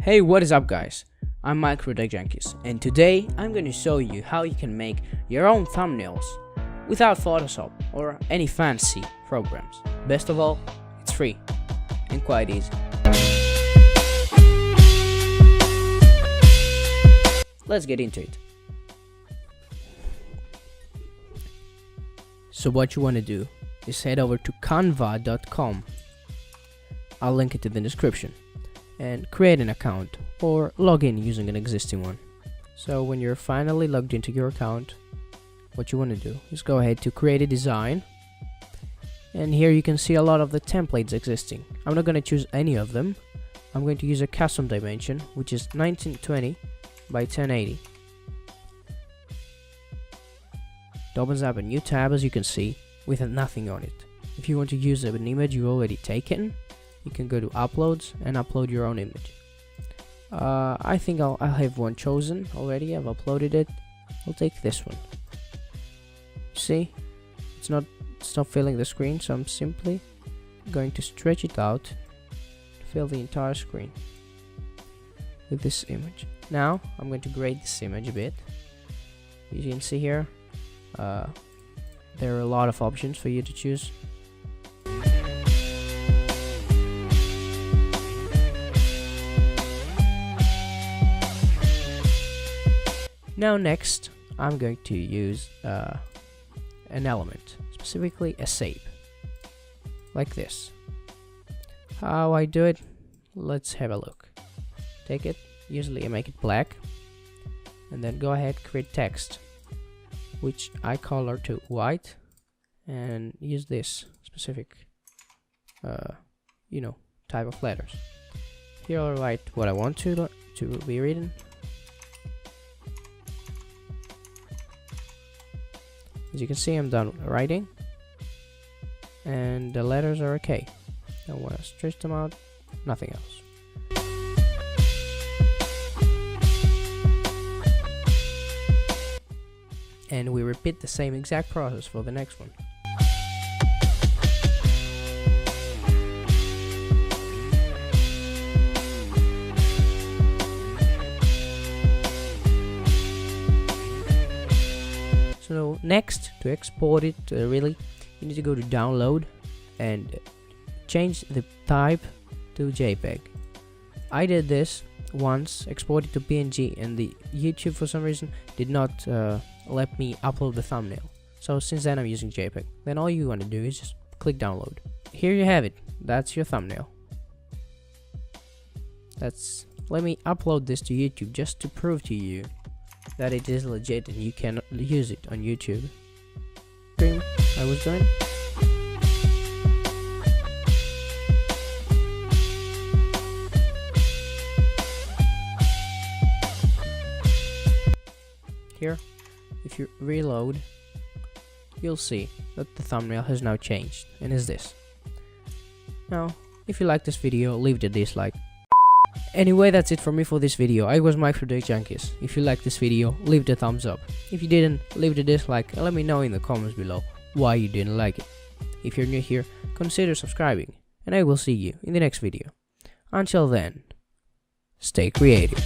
Hey, what is up guys? I'm MicroTechJunkies, and today I'm going to show you how you can make your own thumbnails without Photoshop or any fancy programs. Best of all, it's free and quite easy. Let's get into it. So what you want to do is head over to canva.com. I'll link it in the description, and create an account or log in using an existing one. So when you're finally logged into your account, what you want to do is go ahead to create a design, and here you can see a lot of the templates existing. I'm not going to choose any of them. I'm going to use a custom dimension, which is 1920 by 1080. It opens up a new tab, as you can see, with nothing on it. If you want to use an image you already taken, you can go to uploads and upload your own image. I think I'll have one chosen already. I've uploaded it. I'll take this one. See, it's not filling the screen, so I'm simply going to stretch it out to fill the entire screen with this image. Now I'm going to grade this image a bit. As you can see here, there are a lot of options for you to choose. Now next, I'm going to use an element, specifically a shape, like this. How I do it? Let's have a look. Take it, usually I make it black, and then go ahead, create text, which I color to white, and use this specific type of letters. Here I'll write what I want to be written. As you can see, I'm done writing, and the letters are okay. I want to stretch them out, nothing else. And we repeat the same exact process for the next one. So next, to export it, you need to go to download and change the type to JPEG. I did this once, exported to PNG, and the YouTube for some reason did not let me upload the thumbnail. So since then I'm using JPEG. Then all you want to do is just click download. Here you have it. That's your thumbnail. Let me upload this to YouTube just to prove to you that it is legit and you can use it on YouTube. I was doing. Here, if you reload, you'll see that the thumbnail has now changed and is this. Now, if you like this video, leave the dislike. Anyway, that's it for me for this video. I was MicroTechJunkies. If you liked this video, leave the thumbs up. If you didn't, leave the dislike and let me know in the comments below why you didn't like it. If you're new here, consider subscribing, and I will see you in the next video. Until then, stay creative.